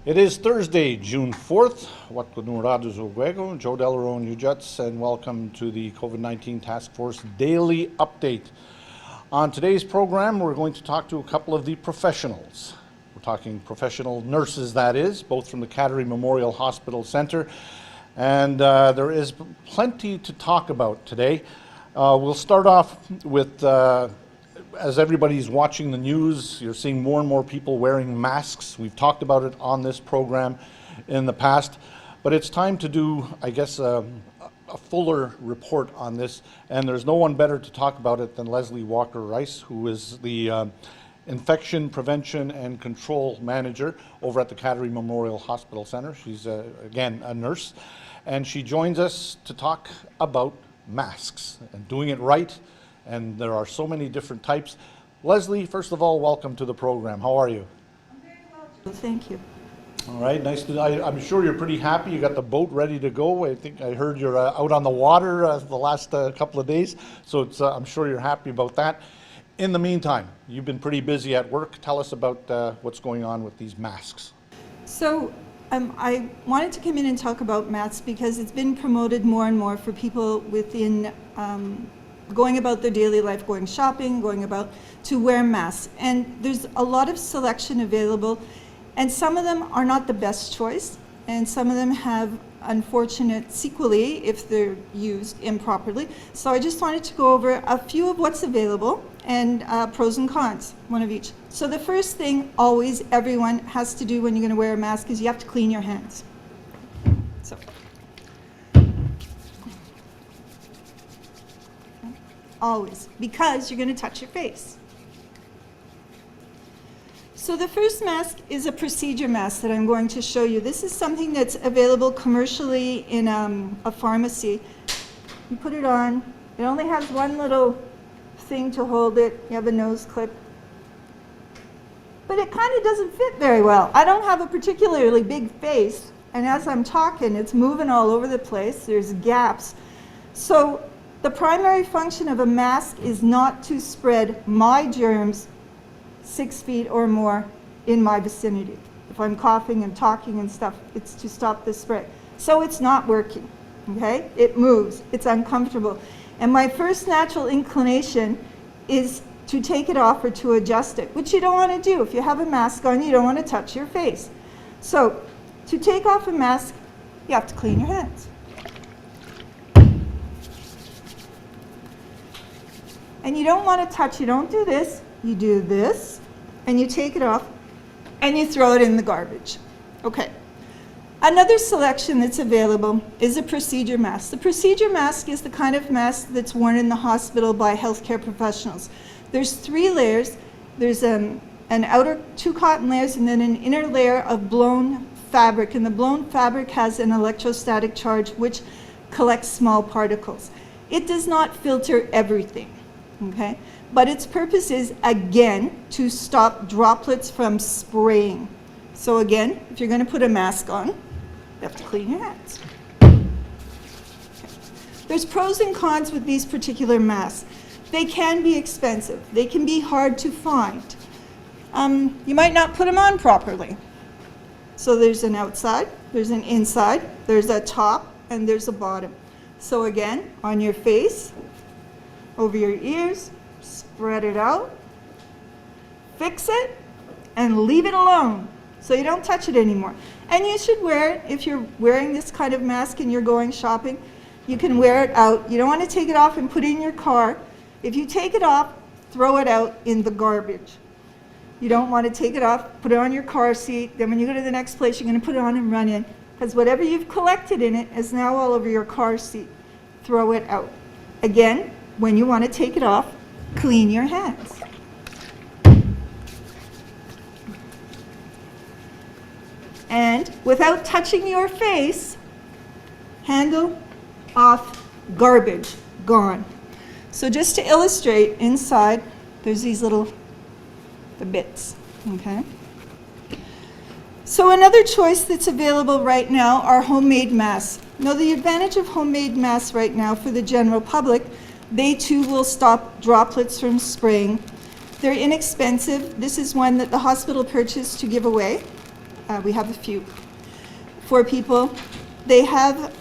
It is Thursday, June 4th. Joe Delarone, Ujats, and welcome to the COVID-19 Task Force Daily Update. On today's program, we're going to talk to a couple of the professionals. We're talking professional nurses, that is, both from the Kahnawake Memorial Hospital Center, and there is plenty to talk about today. We'll start off with as everybody's watching the news, you're seeing more and more people wearing masks. We've talked about it on this program in the past, but it's time to do, I guess, a fuller report on this, and there's no one better to talk about it than Leslie Walker-Rice, who is the Infection Prevention and Control Manager over at the Kahnawake Memorial Hospital Center. She's, again, a nurse, and she joins us to talk about masks and doing it right. And there are so many different types. Leslie, first of all, welcome to the program. How are you? I'm very well, Joe. Thank you. All right, nice to. I'm sure you're pretty happy. You got the boat ready to go. I think I heard you're out on the water the last couple of days, so it's, I'm sure you're happy about that. In the meantime, you've been pretty busy at work. Tell us about what's going on with these masks. So I wanted to come in and talk about masks because it's been promoted more and more for people within going about their daily life, going shopping, going about to wear masks. And there's a lot of selection available, and some of them are not the best choice, and some of them have unfortunate sequelae if they're used improperly. So I just wanted to go over a few of what's available and pros and cons, one of each. So the first thing always everyone has to do when you're going to wear a mask is you have to clean your hands. So. Always, because you're going to touch your face. So the first mask is a procedure mask that I'm going to show you. This is something that's available commercially in a pharmacy. You put it on. It only has one little thing to hold it. You have a nose clip. But it kind of doesn't fit very well. I don't have a particularly big face, and as I'm talking, it's moving all over the place. There's gaps. So the primary function of a mask is not to spread my germs 6 feet or more in my vicinity. If I'm coughing and talking and stuff, it's to stop the spread. So it's not working, okay? It moves, it's uncomfortable. And my first natural inclination is to take it off or to adjust it, which you don't want to do. If you have a mask on, you don't want to touch your face. So to take off a mask, you have to clean your hands. And you don't want to touch, you don't do this, you do this, and you take it off, and you throw it in the garbage. Okay. Another selection that's available is a procedure mask. The procedure mask is the kind of mask that's worn in the hospital by healthcare professionals. There's 3 layers. There's an outer 2 cotton layers and then an inner layer of blown fabric, and the blown fabric has an electrostatic charge which collects small particles. It does not filter everything. Okay, but its purpose is, again, to stop droplets from spraying. So again, if you're going to put a mask on, you have to clean your hands. Okay. There's pros and cons with these particular masks. They can be expensive. They can be hard to find. You might not put them on properly. So there's an outside, there's an inside, there's a top, and there's a bottom. So again, on your face, over your ears, spread it out, fix it, and leave it alone so you don't touch it anymore. And you should wear it, if you're wearing this kind of mask and you're going shopping, you can wear it out. You don't want to take it off and put it in your car. If you take it off, throw it out in the garbage. You don't want to take it off, put it on your car seat, then when you go to the next place, you're going to put it on and run in, because whatever you've collected in it is now all over your car seat. Throw it out. Again, when you want to take it off, clean your hands. And without touching your face, handle off, garbage, gone. So just to illustrate, inside, there's these little, the bits, okay? So another choice that's available right now are homemade masks. Now the advantage of homemade masks right now for the general public, they too will stop droplets from spraying. They're inexpensive. This is one that the hospital purchased to give away. we have a few for people. They have,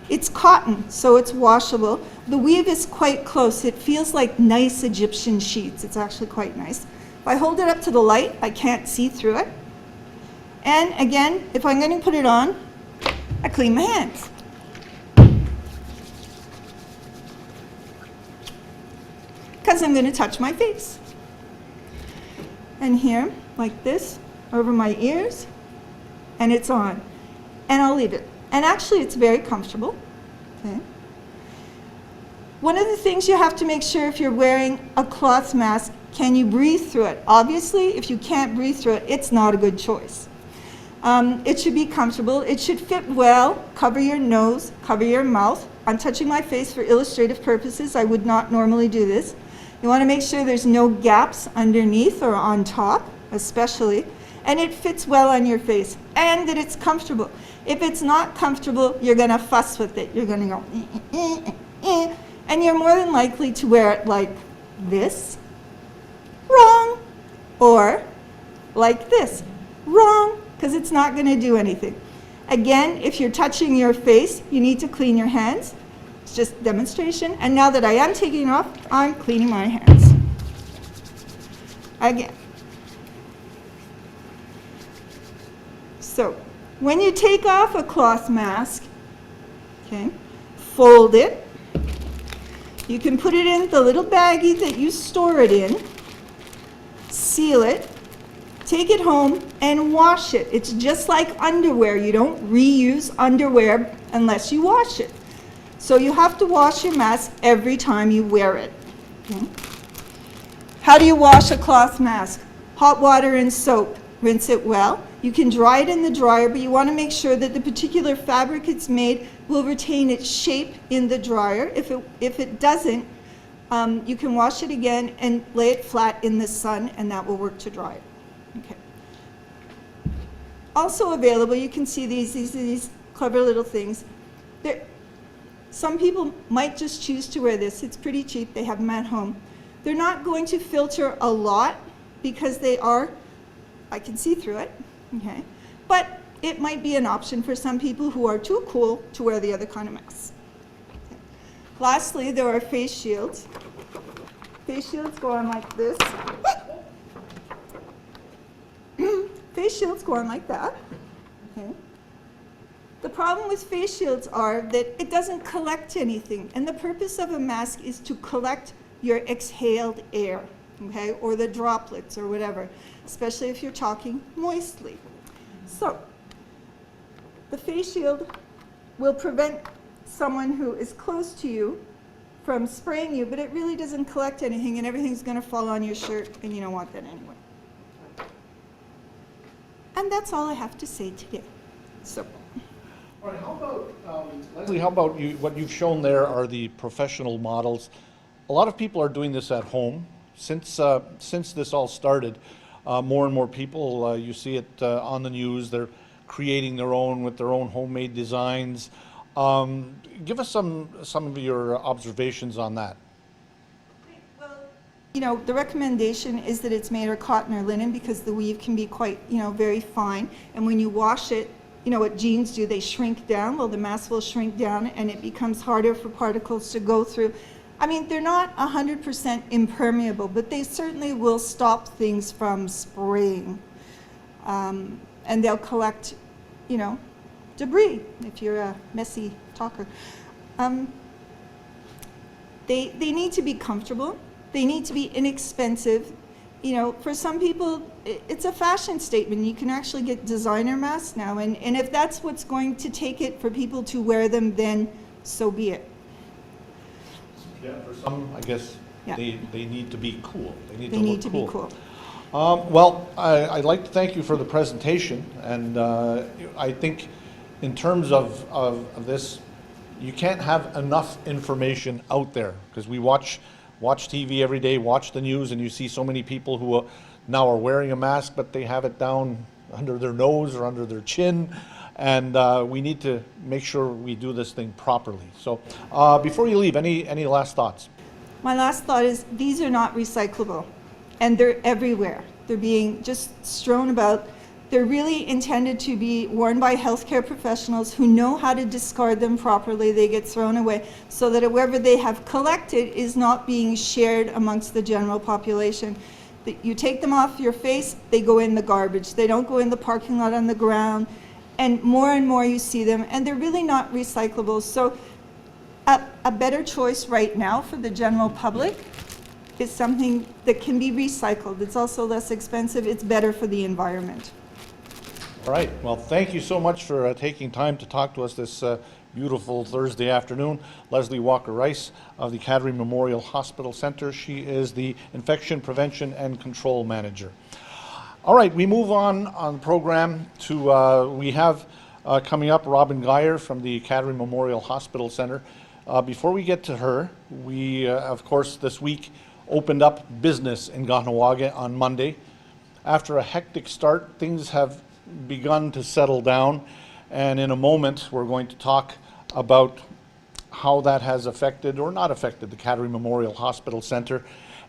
it's cotton, so it's washable. The weave is quite close. It feels like nice Egyptian sheets. It's actually quite nice. If I hold it up to the light, I can't see through it. And again, if I'm going to put it on, I clean my hands. Because I'm going to touch my face. And here, like this, over my ears, and it's on. And I'll leave it. And actually, it's very comfortable. Okay. One of the things you have to make sure if you're wearing a cloth mask, can you breathe through it? Obviously, if you can't breathe through it, it's not a good choice. It should be comfortable. It should fit well, cover your nose, cover your mouth. I'm touching my face for illustrative purposes. I would not normally do this. You want to make sure there's no gaps underneath or on top, especially, and it fits well on your face, and that it's comfortable. If it's not comfortable, you're going to fuss with it. You're going to go, and you're more than likely to wear it like this, wrong, or like this, wrong, because it's not going to do anything. Again, if you're touching your face, you need to clean your hands. It's just demonstration. And now that I am taking it off, I'm cleaning my hands. Again. So, when you take off a cloth mask, okay, fold it. You can put it in the little baggie that you store it in, seal it, take it home, and wash it. It's just like underwear. You don't reuse underwear unless you wash it. So you have to wash your mask every time you wear it. Okay. How do you wash a cloth mask? Hot water and soap. Rinse it well. You can dry it in the dryer, but you want to make sure that the particular fabric it's made will retain its shape in the dryer. If it doesn't, you can wash it again and lay it flat in the sun, and that will work to dry it. Okay. Also available, you can see these clever little things. Some people might just choose to wear this. It's pretty cheap. They have them at home. They're not going to filter a lot because they are, I can see through it, okay? But it might be an option for some people who are too cool to wear the other kind of masks. Okay. Lastly, there are face shields. Face shields go on like this. Face shields go on like that. Okay. The problem with face shields are that it doesn't collect anything, and the purpose of a mask is to collect your exhaled air, okay, or the droplets or whatever, especially if you're talking moistly. So, the face shield will prevent someone who is close to you from spraying you, but it really doesn't collect anything, and everything's going to fall on your shirt, and you don't want that anyway. And that's all I have to say today. So. All right, how about, Leslie, how about you, what you've shown there are the professional models. A lot of people are doing this at home. Since this all started, more and more people, you see it on the news, they're creating their own with their own homemade designs. Give us some of your observations on that. Well, you know, the recommendation is that it's made of cotton or linen because the weave can be quite, you know, very fine. And when you wash it, you know what jeans do, they shrink down. Well, the mask will shrink down and it becomes harder for particles to go through. I mean, they're not 100% impermeable, but they certainly will stop things from spraying. And they'll collect, you know, debris if you're a messy talker. They need to be comfortable. They need to be inexpensive. You know, for some people, it's a fashion statement. You can actually get designer masks now, and if that's what's going to take it for people to wear them, then so be it. Yeah, for some, I guess, yeah. they need to be cool. They need to be look cool. Well, I'd like to thank you for the presentation, and I think in terms of this, you can't have enough information out there, because we watch TV every day, watch the news, and you see so many people who now are wearing a mask, but they have it down under their nose or under their chin, and we need to make sure we do this thing properly. So before you leave, any last thoughts? My last thought is these are not recyclable, and they're everywhere. They're being just strewn about. They're really intended to be worn by healthcare professionals who know how to discard them properly. They get thrown away so that whatever they have collected is not being shared amongst the general population. You take them off your face, they go in the garbage. They don't go in the parking lot on the ground. And more you see them, and they're really not recyclable. So a better choice right now for the general public is something that can be recycled. It's also less expensive. It's better for the environment. All right. Well, thank you so much for taking time to talk to us this beautiful Thursday afternoon. Leslie Walker-Rice of the Kahnawake Memorial Hospital Center. She is the Infection Prevention and Control Manager. All right, we move on the program to, we have coming up Robin Dyer from the Kahnawake Memorial Hospital Center. Before we get to her, we, of course, this week opened up business in Kahnawake on Monday. After a hectic start, things have begun to settle down, and in a moment we're going to talk about how that has affected or not affected the Kahnawake Memorial Hospital Center.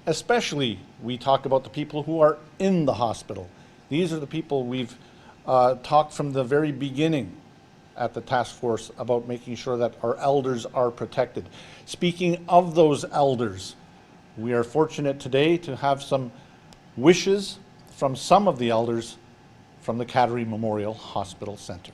Especially, we talk about the people who are in the hospital. These are the people we've talked from the very beginning at the task force about making sure that our elders are protected. Speaking of those elders, we are fortunate today to have some wishes from some of the elders from the Kahnawake Memorial Hospital Center.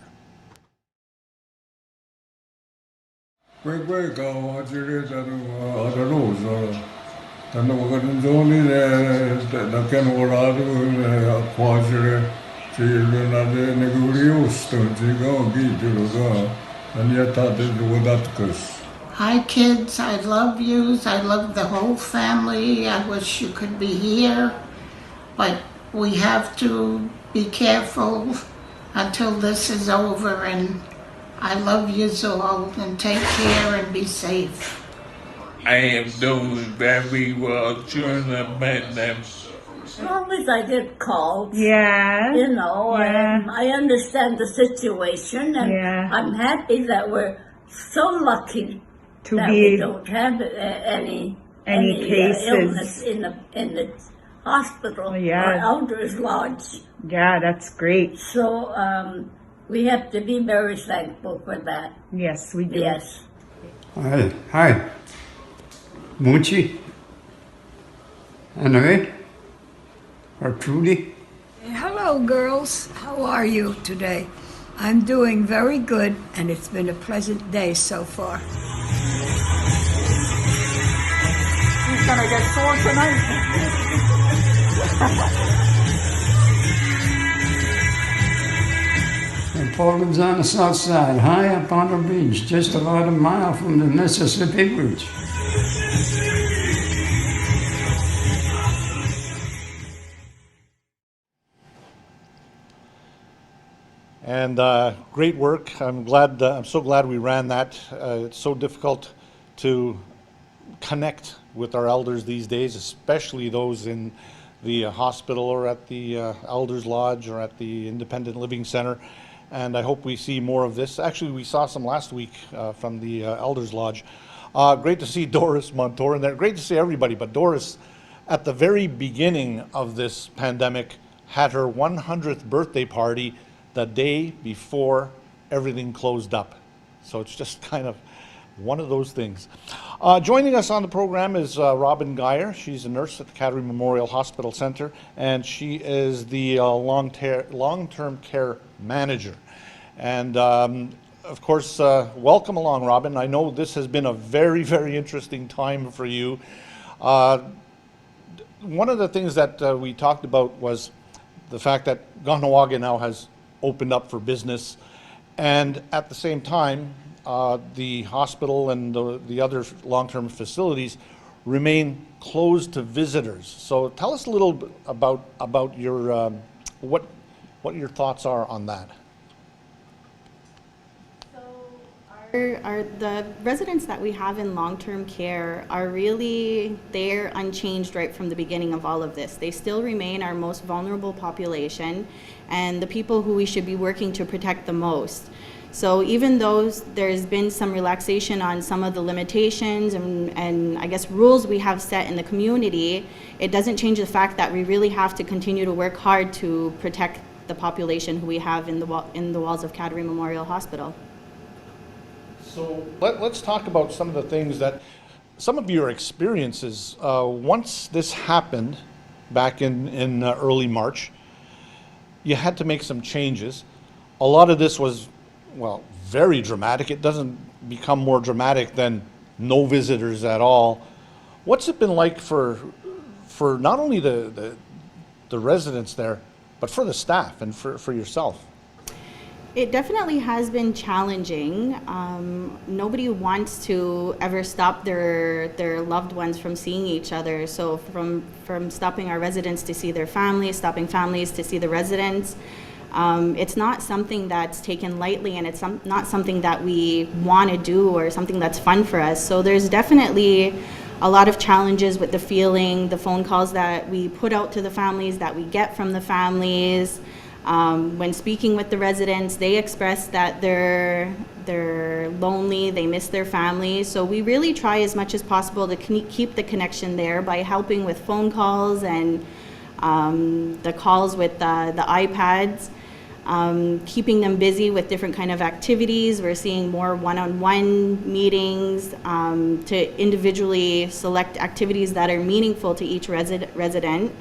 Hi kids, I love yous. I love the whole family. I wish you could be here, but we have to be careful until this is over, and I love yous all, and take care and be safe. I am doing very well during the pandemic. As long as I get called, Yeah. you know, Yeah. I understand the situation, and Yeah. I'm happy that we're so lucky To that be- we don't have any cases. illness in the hospital Yeah. or elders lodge. Yeah, that's great. So we have to be very thankful for that. Yes, we do. Yes. Hi. Munchi. Anyway. Or Trudy. Hello, girls. How are you today? I'm doing very good, and it's been a pleasant day so far. He's gonna get sore tonight. And Portland's on the south side, high up on the ridge, just about a mile from the Mississippi Bridge. And great work. I'm so glad we ran that. It's so difficult to connect with our elders these days, especially those in the hospital or at the Elders Lodge or at the Independent Living Center. And I hope we see more of this. Actually, we saw some last week from the Elders Lodge. Great to see Doris Montour in there. Great to see everybody, but Doris, at the very beginning of this pandemic, had her 100th birthday party the day before everything closed up. So it's just kind of one of those things. Joining us on the program is Robin Dyer. She's a nurse at the Kahnawake Memorial Hospital Center, and she is the long-term care manager. And of course, welcome along, Robin. I know this has been a very, very interesting time for you. One of the things that we talked about was the fact that Kahnawake now has opened up for business, and at the same time, the hospital and the other long-term facilities remain closed to visitors. So tell us a little bit about your what your thoughts are on that. The residents that we have in long-term care are really, they're unchanged right from the beginning of all of this. They still remain our most vulnerable population and the people who we should be working to protect the most. So even though there's been some relaxation on some of the limitations and I guess rules we have set in the community, it doesn't change the fact that we really have to continue to work hard to protect the population who we have in the walls of Kahnawake Memorial Hospital. So let's talk about some of the things that, some of your experiences, once this happened back in early March, you had to make some changes. A lot of this was, well, very dramatic. It doesn't become more dramatic than no visitors at all. What's it been like for not only the residents there, but for the staff and for yourself? It definitely has been challenging. Nobody wants to ever stop their loved ones from seeing each other. So from stopping our residents to see their families, stopping families to see the residents, it's not something that's taken lightly, and it's not something that we want to do or something that's fun for us. So there's definitely a lot of challenges with the phone calls that we put out to the families, that we get from the families. When speaking with the residents, they express that they're lonely, they miss their families. So we really try as much as possible to keep the connection there by helping with phone calls and the calls with the iPads, keeping them busy with different kind of activities. We're seeing more one-on-one meetings to individually select activities that are meaningful to each resident.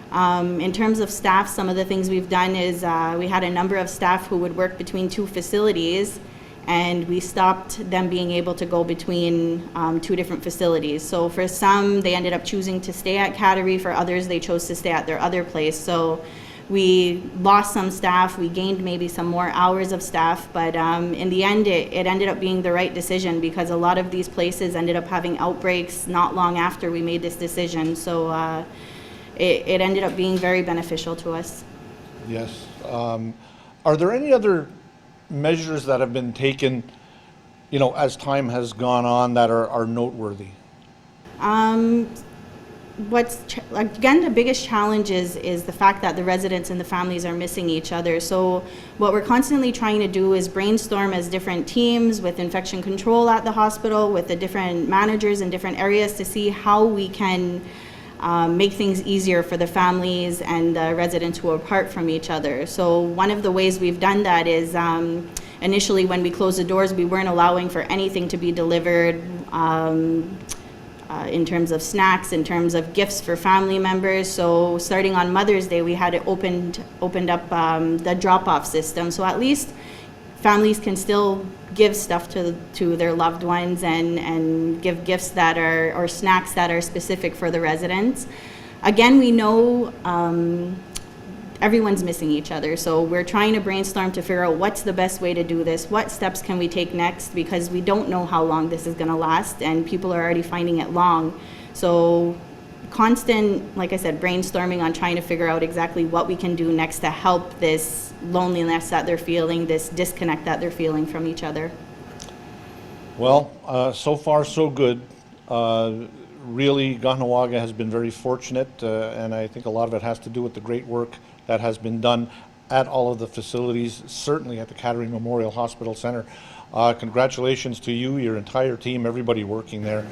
In terms of staff, some of the things we've done is we had a number of staff who would work between two facilities, and we stopped them being able to go between two different facilities. So for some, they ended up choosing to stay at Kahnawake. For others, they chose to stay at their other place. So we lost some staff, we gained maybe some more hours of staff, but in the end, it ended up being the right decision, because a lot of these places ended up having outbreaks not long after we made this decision. So it ended up being very beneficial to us. Yes. Are there any other measures that have been taken, you know, as time has gone on, that are noteworthy? Again, the biggest challenge is the fact that the residents and the families are missing each other. So what we're constantly trying to do is brainstorm as different teams with infection control at the hospital, with the different managers in different areas, to see how we can make things easier for the families and the residents who are apart from each other. So one of the ways we've done that is initially when we closed the doors, we weren't allowing for anything to be delivered in terms of snacks, in terms of gifts for family members. So starting on Mother's Day, we had it opened up the drop-off system. So at least families can still give stuff to their loved ones and give gifts that are, or snacks that are specific for the residents. Again, we know everyone's missing each other, so we're trying to brainstorm to figure out what's the best way to do this, what steps can we take next, because we don't know how long this is going to last, and people are already finding it long. So constant, like I said, brainstorming on trying to figure out exactly what we can do next to help this loneliness that they're feeling, this disconnect that they're feeling from each other. Well, so far so good. Really, Kahnawake has been very fortunate, and I think a lot of it has to do with the great work that has been done at all of the facilities, certainly at the Kahnawake Memorial Hospital Center. Congratulations to you, your entire team, everybody working there,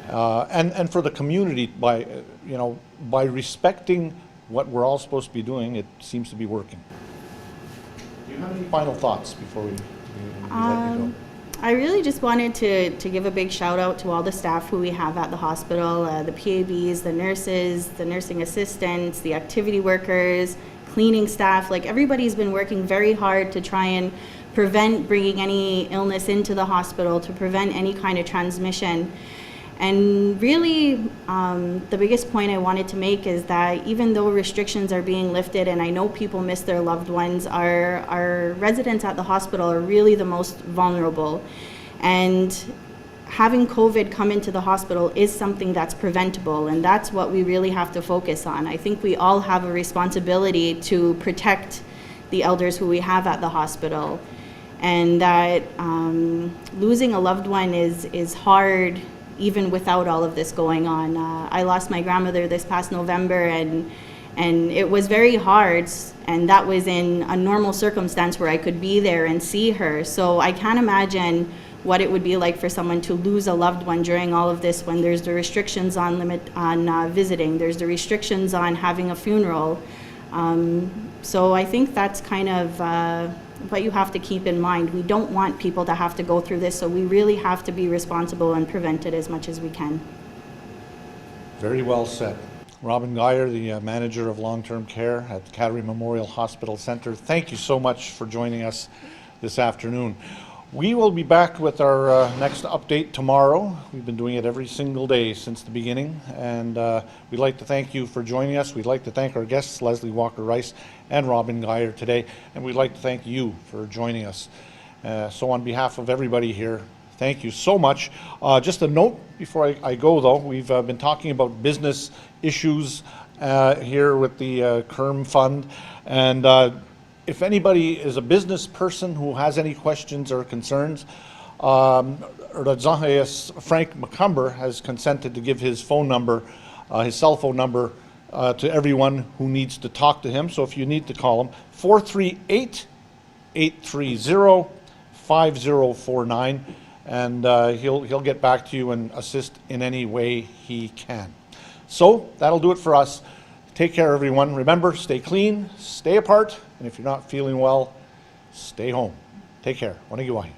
and for the community, by respecting what we're all supposed to be doing. It seems to be working. Do you have any final thoughts before we let you go? I really just wanted to give a big shout out to all the staff who we have at the hospital, the PABs, the nurses, the nursing assistants, the activity workers, cleaning staff. Like, everybody's been working very hard to try and prevent bringing any illness into the hospital, to prevent any kind of transmission. And really, the biggest point I wanted to make is that even though restrictions are being lifted, and I know people miss their loved ones, our residents at the hospital are really the most vulnerable. And having COVID come into the hospital is something that's preventable, and that's what we really have to focus on. I think we all have a responsibility to protect the elders who we have at the hospital, and that losing a loved one is hard even without all of this going on. I lost my grandmother this past November, and it was very hard, and that was in a normal circumstance where I could be there and see her. So I can't imagine what it would be like for someone to lose a loved one during all of this, when there's the restrictions on visiting, there's the restrictions on having a funeral. So I think that's kind of what you have to keep in mind. We don't want people to have to go through this, so we really have to be responsible and prevent it as much as we can. Very well said. Robin Dyer, the manager of long-term care at Kahnawake Memorial Hospital Center, thank you so much for joining us this afternoon. We will be back with our next update tomorrow. We've been doing it every single day since the beginning, and we'd like to thank you for joining us. We'd like to thank our guests, Leslie Walker-Rice and Robin Dyer today, and we'd like to thank you for joining us. So on behalf of everybody here, thank you so much. Just a note before I go, though, we've been talking about business issues here with the KERM Fund, and if anybody is a business person who has any questions or concerns, Frank McCumber has consented to give his phone number, his cell phone number, to everyone who needs to talk to him. So if you need to call him, 438-830-5049, and he'll get back to you and assist in any way he can. So that'll do it for us. Take care, everyone. Remember, stay clean, stay apart, and if you're not feeling well, stay home. Take care. Wanagiwahi.